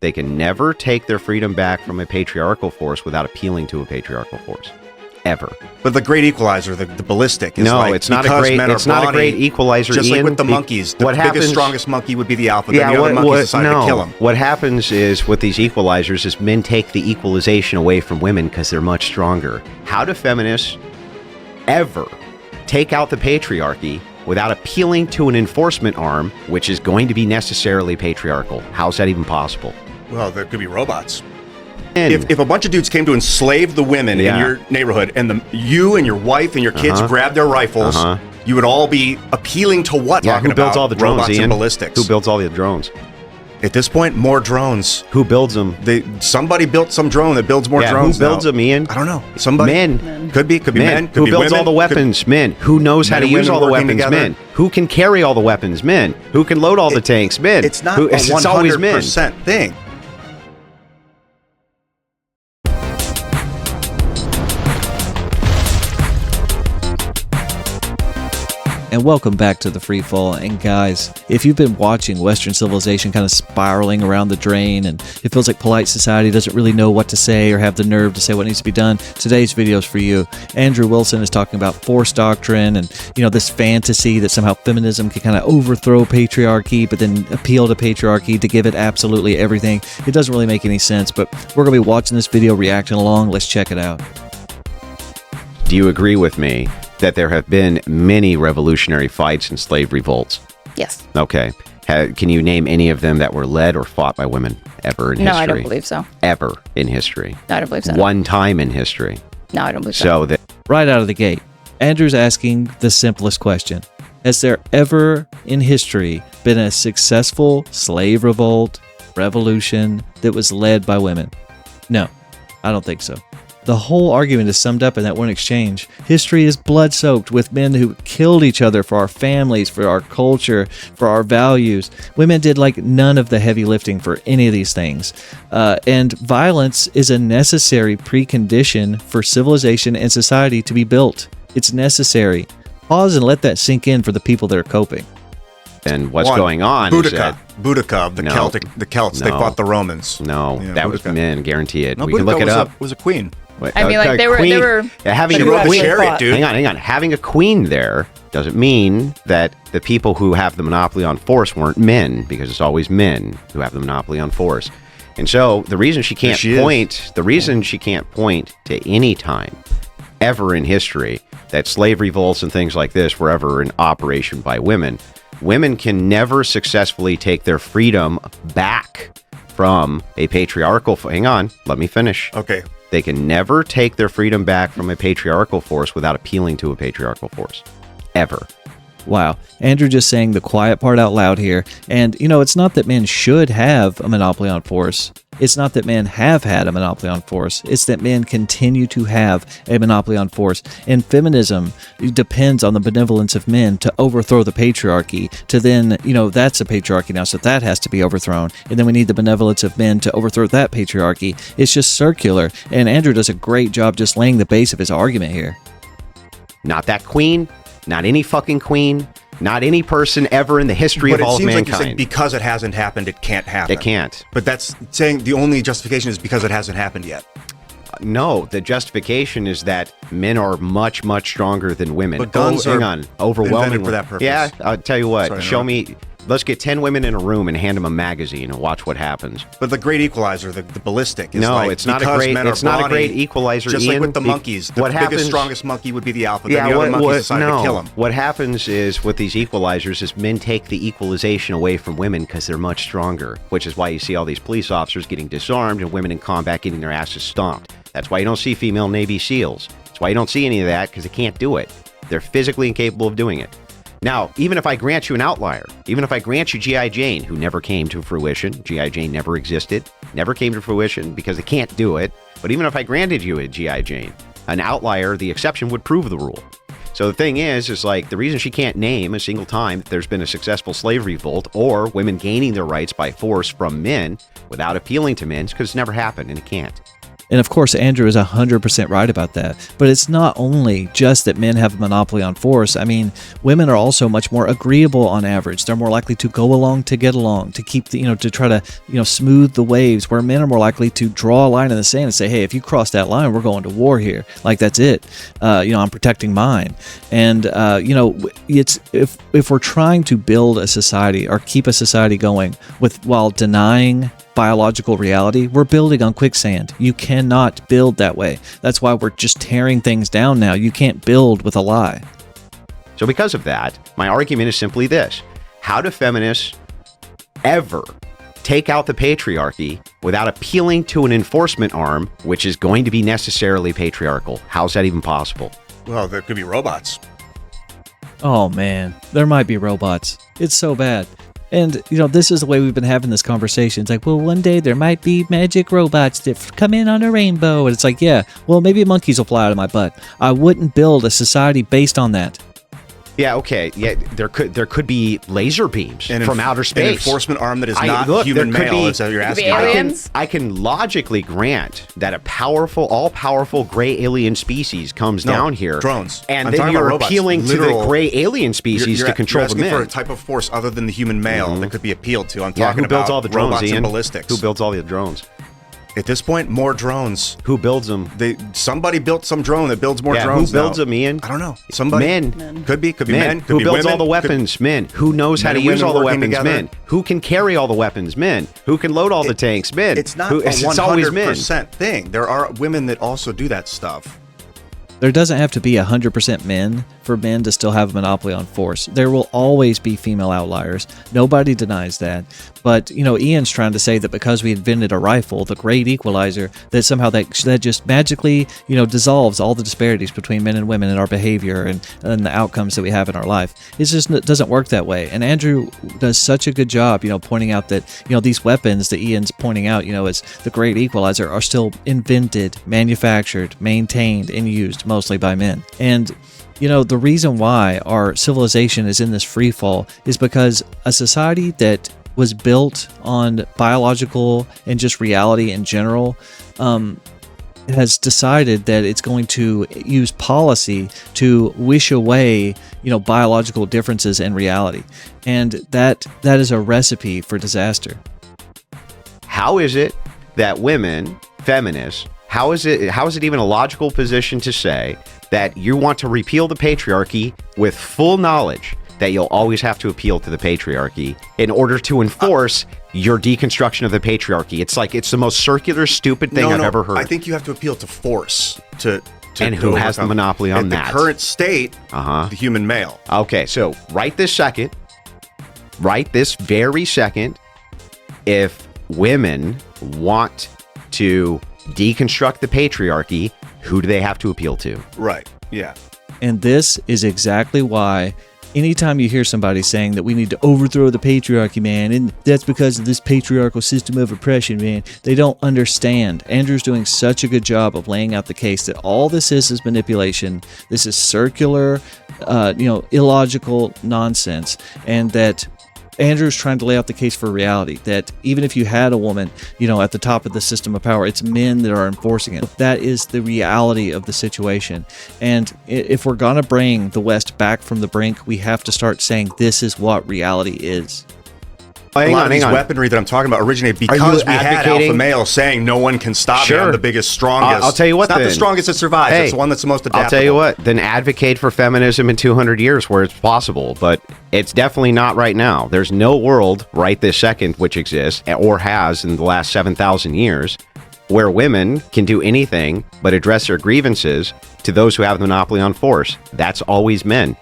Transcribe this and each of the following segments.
They can never take their freedom back from a patriarchal force without appealing to a patriarchal force. Ever. But the great equalizer, the ballistic, is no, like, it's not a great. It's not a great equalizer. Just Ian, like with the monkeys, the biggest, strongest monkey would be the alpha. Then the other monkeys decide to kill him. What happens is with these equalizers is men take the equalization away from women because they're much stronger. How do feminists ever take out the patriarchy without appealing to an enforcement arm, which is going to be necessarily patriarchal? How's that even possible? Well, there could be robots. If a bunch of dudes came to enslave the women in your neighborhood, and you and your wife and your kids grabbed their rifles, you would all be appealing to what? Yeah, who builds all the drones, robots Ian? and ballistics. Who builds all the drones? At this point, more drones. Who builds them? Somebody built some drone that builds more drones. Who builds them, Ian? I don't know. Somebody. Men. Could be men. Could who be builds women. all the weapons? Men. Who knows how to use all the weapons? Together. Men. Who can carry all the weapons? Men. Who can load all the tanks? Men. It's not a 100% thing. And welcome back to the Free Fall. And guys, if you've been watching Western civilization kind of spiraling around the drain and it feels like polite society doesn't really know what to say or have the nerve to say what needs to be done, today's video is for you. Andrew Wilson is talking about force doctrine and, this fantasy that somehow feminism can kind of overthrow patriarchy but then appeal to patriarchy to give it absolutely everything. It doesn't really make any sense, but we're going to be watching this video, reacting along. Let's check it out. Do you agree with me that there have been many revolutionary fights and slave revolts? Yes. Okay. Can you name any of them that were led or fought by women ever in history? No, I don't believe so. Ever in history? No, I don't believe so. One time in history? No, I don't believe so. Right out of the gate, Andrew's asking the simplest question. Has there ever in history been a successful slave revolt, revolution that was led by women? No, I don't think so. The whole argument is summed up in that one exchange. History is blood-soaked with men who killed each other for our families, for our culture, for our values. Women did like none of the heavy lifting for any of these things. And violence is a necessary precondition for civilization and society to be built. It's necessary. Pause and let that sink in for the people that are coping. And what's going on is that... Boudica, the Celts, they fought the Romans. No, Yeah, that Boudica. was men, guarantee it. No, We can look it up. Was a queen. I mean, like they were having She a rode the queen. chariot, dude. Hang on. Having a queen there doesn't mean that the people who have the monopoly on force weren't men, because it's always men who have the monopoly on force. And so the reason she can't point to any time ever in history that slave revolts and things like this were ever in operation by women. Women can never successfully take their freedom back from a patriarchal... Hang on, let me finish. Okay. They can never take their freedom back from a patriarchal force without appealing to a patriarchal force. Ever. Wow. Andrew just saying the quiet part out loud here. And, it's not that men should have a monopoly on force. It's not that men have had a monopoly on force. It's that men continue to have a monopoly on force. And feminism depends on the benevolence of men to overthrow the patriarchy, to then, that's a patriarchy now, so that has to be overthrown. And then we need the benevolence of men to overthrow that patriarchy. It's just circular. And Andrew does a great job just laying the base of his argument here. Not that queen, not any fucking queen, not any person ever in the history of all of mankind. But it seems like you said because it hasn't happened, it can't happen. It can't. But that's saying the only justification is because it hasn't happened yet. No, the justification is that men are much, much stronger than women. But guns are overwhelmingly for that purpose. Yeah, I'll tell you what. Sorry, show me. Let's get 10 women in a room and hand them a magazine and watch what happens. But the great equalizer, the ballistic, is it's not a great equalizer. Just Ian, like with the monkeys, the biggest, strongest monkey would be the alpha. Then the other monkeys decide to kill him. What happens is with these equalizers is men take the equalization away from women because they're much stronger, which is why you see all these police officers getting disarmed and women in combat getting their asses stomped. That's why you don't see female Navy SEALs. That's why you don't see any of that, because they can't do it. They're physically incapable of doing it. Now, even if I grant you an outlier, even if I grant you G.I. Jane, who never came to fruition, G.I. Jane never existed, never came to fruition because they can't do it, but even if I granted you a G.I. Jane, an outlier, the exception would prove the rule. So the thing is like the reason she can't name a single time that there's been a successful slave revolt or women gaining their rights by force from men without appealing to men is because it's never happened, and it can't. And of course, Andrew is 100% right about that. But it's not only just that men have a monopoly on force. I mean, women are also much more agreeable on average. They're more likely to go along to get along, to keep the, to try to, smooth the waves, where men are more likely to draw a line in the sand and say, hey, if you cross that line, we're going to war here. Like, that's it. I'm protecting mine. And, it's if we're trying to build a society or keep a society going while denying biological reality, we're building on quicksand. You cannot build that way. That's why we're just tearing things down now. You can't build with a lie. So because of that, my argument is simply this. How do feminists ever take out the patriarchy without appealing to an enforcement arm, which is going to be necessarily patriarchal? How's that even possible? Well, there could be robots. Oh man, there might be robots. It's so bad. And, this is the way we've been having this conversation. It's like, well, one day there might be magic robots that come in on a rainbow. And it's like, yeah, well, maybe monkeys will fly out of my butt. I wouldn't build a society based on that. Yeah, okay. Yeah, there could be laser beams from outer space. An enforcement arm that is not human male, is that you're asking. I can logically grant that a all-powerful gray alien species comes down here. Drones. And then you're appealing to the gray alien species to control the men. You're asking for a type of force other than the human male that could be appealed to. I'm talking about builds all the drones, robots Ian? and ballistics. Who builds all the drones? At this point, more drones. Who builds them? Somebody built some drone that builds more drones. Who builds them, Ian? I don't know. Somebody. Men. Could be men. Could who be builds women. all the weapons? Men. Who knows how to use all the weapons? Together. Men. Who can carry all the weapons? Men. Who can load all the tanks? Men. It's not a 100% thing. There are women that also do that stuff. There doesn't have to be 100% men for men to still have a monopoly on force. There will always be female outliers. Nobody denies that. But, Ian's trying to say that because we invented a rifle, the great equalizer, that somehow that just magically, dissolves all the disparities between men and women in our behavior and the outcomes that we have in our life. It just doesn't work that way. And Andrew does such a good job, pointing out that, these weapons that Ian's pointing out, as the great equalizer are still invented, manufactured, maintained, and used mostly by men. And the reason why our civilization is in this free fall is because a society that was built on biological and just reality in general has decided that it's going to use policy to wish away, biological differences in reality. And that is a recipe for disaster. How is it that women, feminists, how is it even a logical position to say that you want to repeal the patriarchy with full knowledge that you'll always have to appeal to the patriarchy in order to enforce your deconstruction of the patriarchy? It's the most circular, stupid thing I've ever heard. I think you have to appeal to force to and who has the monopoly on that? The current state, the human male. Okay, so right this very second, if women want to deconstruct the patriarchy, who do they have to appeal to? Right, yeah. And this is exactly why anytime you hear somebody saying that we need to overthrow the patriarchy, man, and that's because of this patriarchal system of oppression, man, they don't understand. Andrew's doing such a good job of laying out the case that all this is manipulation. This is circular, illogical nonsense, and that Andrew's trying to lay out the case for reality, that even if you had a woman, at the top of the system of power, it's men that are enforcing it. That is the reality of the situation. And if we're going to bring the West back from the brink, we have to start saying this is what reality is. A lot of these weaponry that I'm talking about originated because we had alpha males saying no one can stop me. I'm the biggest, strongest. I'll tell you what. It's not the strongest that survives. It's the one that's the most adaptable. I'll tell you what. Then advocate for feminism in 200 years where it's possible, but it's definitely not right now. There's no world right this second which exists or has in the last 7,000 years where women can do anything but address their grievances to those who have the monopoly on force. That's always men.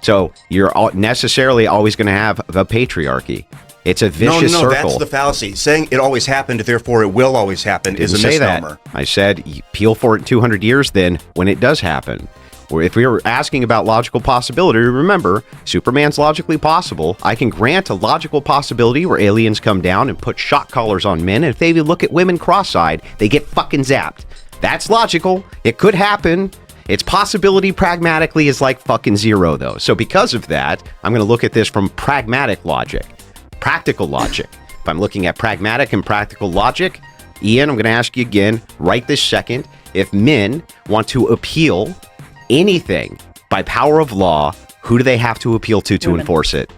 So you're necessarily always going to have the patriarchy. It's a vicious circle. That's the fallacy. Saying it always happened, therefore it will always happen, is a misnomer. I said, appeal for it in 200 years then when it does happen. Or if we were asking about logical possibility, remember, Superman's logically possible. I can grant a logical possibility where aliens come down and put shock collars on men, and if they look at women cross-eyed, they get fucking zapped. That's logical. It could happen. Its possibility pragmatically is like fucking zero, though. So because of that, I'm going to look at this from pragmatic logic. Practical logic. If I'm looking at pragmatic and practical logic, Ian, I'm going to ask you again right this second. If men want to appeal anything by power of law, who do they have to appeal to enforce it?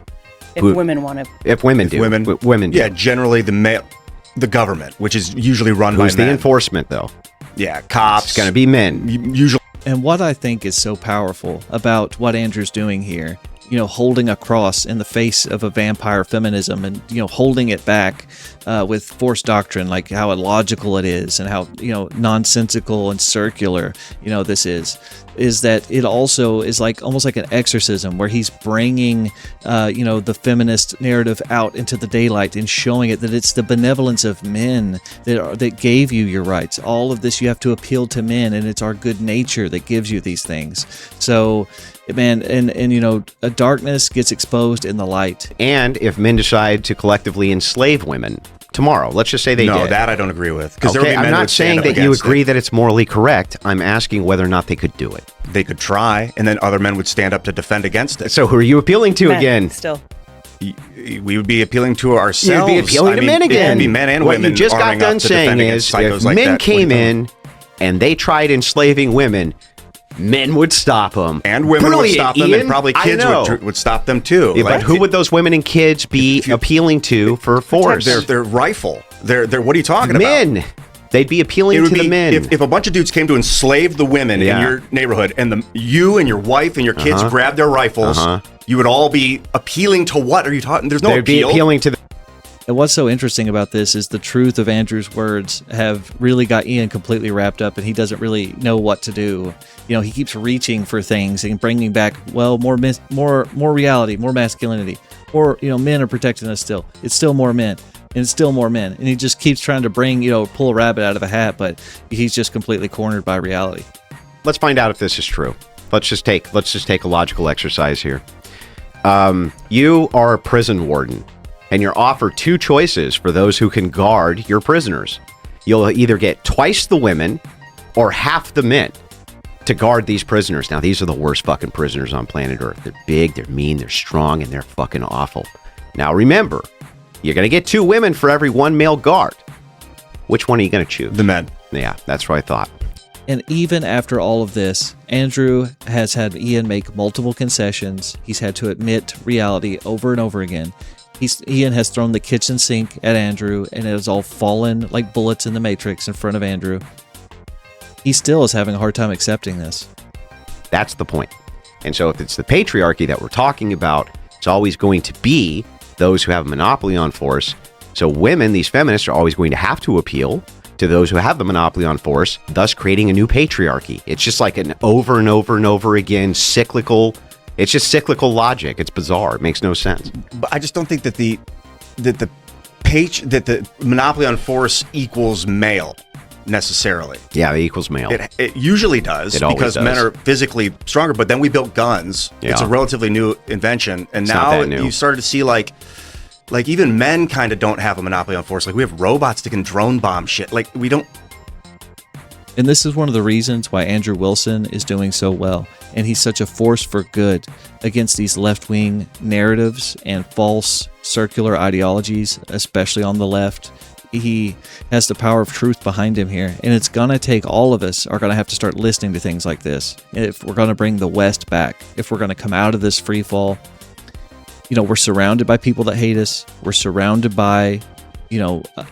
If women want to. If women do. Women do. Yeah, generally the government, which is usually run by men. Who's the enforcement, though? Yeah, cops. It's going to be men. Usually. And what I think is so powerful about what Andrew's doing here, holding a cross in the face of a vampire feminism and, holding it back with forced doctrine, like how illogical it is and how, nonsensical and circular, this is that it also is like almost like an exorcism where he's bringing, the feminist narrative out into the daylight and showing it that it's the benevolence of men that gave you your rights. All of this, you have to appeal to men, and it's our good nature that gives you these things. So, man, and a darkness gets exposed in the light. And if men decide to collectively enslave women tomorrow, let's just say they did. No, that I don't agree with. Okay, I'm not saying that you agree that it's morally correct. I'm asking whether or not they could do it. They could try, and then other men would stand up to defend against it. So who are you appealing to again? Still. We would be appealing to ourselves. You'd be appealing to men again. It would be men and women. What you just got done saying is, if men came in and they tried enslaving women, men would stop them. And women would stop them, Ian. and probably kids would stop them too. Yeah, but who would those women and kids be appealing to for force? Their rifle. They're what are you talking about? Men. They'd be appealing to the men. If a bunch of dudes came to enslave the women in your neighborhood, and you and your wife and your kids grabbed their rifles, you would all be appealing to what? Are you talking? There's no appeal. Be appealing to the. And what's so interesting about this is the truth of Andrew's words have really got Ian completely wrapped up, and he doesn't really know what to do. He keeps reaching for things and bringing back, more reality, more masculinity. Or, men are protecting us still. It's still more men. And it's still more men. And he just keeps trying to bring, pull a rabbit out of a hat, but he's just completely cornered by reality. Let's find out if this is true. Let's just take a logical exercise here. You are a prison warden, and you're offered two choices for those who can guard your prisoners. You'll either get twice the women or half the men to guard these prisoners. Now, these are the worst fucking prisoners on planet Earth. They're big, they're mean, they're strong, and they're fucking awful. Now, remember, you're going to get two women for every one male guard. Which one are you going to choose? The men. Yeah, that's what I thought. And even after all of this, Andrew has had Ian make multiple concessions. He's had to admit reality over and over again. Ian has thrown the kitchen sink at Andrew, and it has all fallen like bullets in the Matrix in front of Andrew. He still is having a hard time accepting this. That's the point. And so if it's the patriarchy that we're talking about, it's always going to be those who have a monopoly on force. So women, these feminists, are always going to have to appeal to those who have the monopoly on force, thus creating a new patriarchy. It's just like an over and over and over again cyclical. It's just cyclical logic. It's bizarre. It makes no sense. But I just don't think that the monopoly on force equals male necessarily. Yeah, it equals male. It usually does, because men are physically stronger. But then we built guns. Yeah. It's a relatively new invention, and it's now you started to see like even men kind of don't have a monopoly on force. Like we have robots that can drone bomb shit. Like we don't. And this is one of the reasons why Andrew Wilson is doing so well. And he's such a force for good against these left-wing narratives and false circular ideologies, especially on the left. He has the power of truth behind him here. And it's going to take all of us are going to have to start listening to things like this. If we're going to bring the West back, if we're going to come out of this free fall, we're surrounded by people that hate us. We're surrounded by,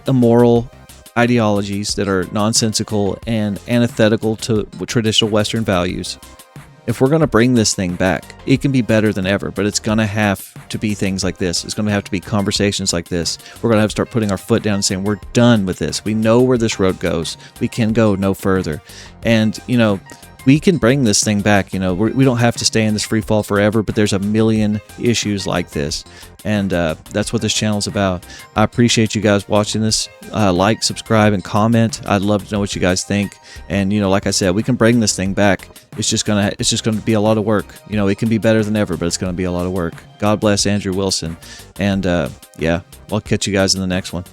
immoral ideologies that are nonsensical and antithetical to traditional Western values. If we're going to bring this thing back, it can be better than ever, but it's going to have to be things like this. It's going to have to be conversations like this. We're going to have to start putting our foot down and saying, we're done with this. We know where this road goes. We can go no further. And, we can bring this thing back. We don't have to stay in this free fall forever, but there's a million issues like this. And that's what this channel is about. I appreciate you guys watching this. Like, subscribe, and comment. I'd love to know what you guys think. And, like I said, we can bring this thing back. It's just gonna be a lot of work. It can be better than ever, but it's gonna be a lot of work. God bless Andrew Wilson. And I'll catch you guys in the next one.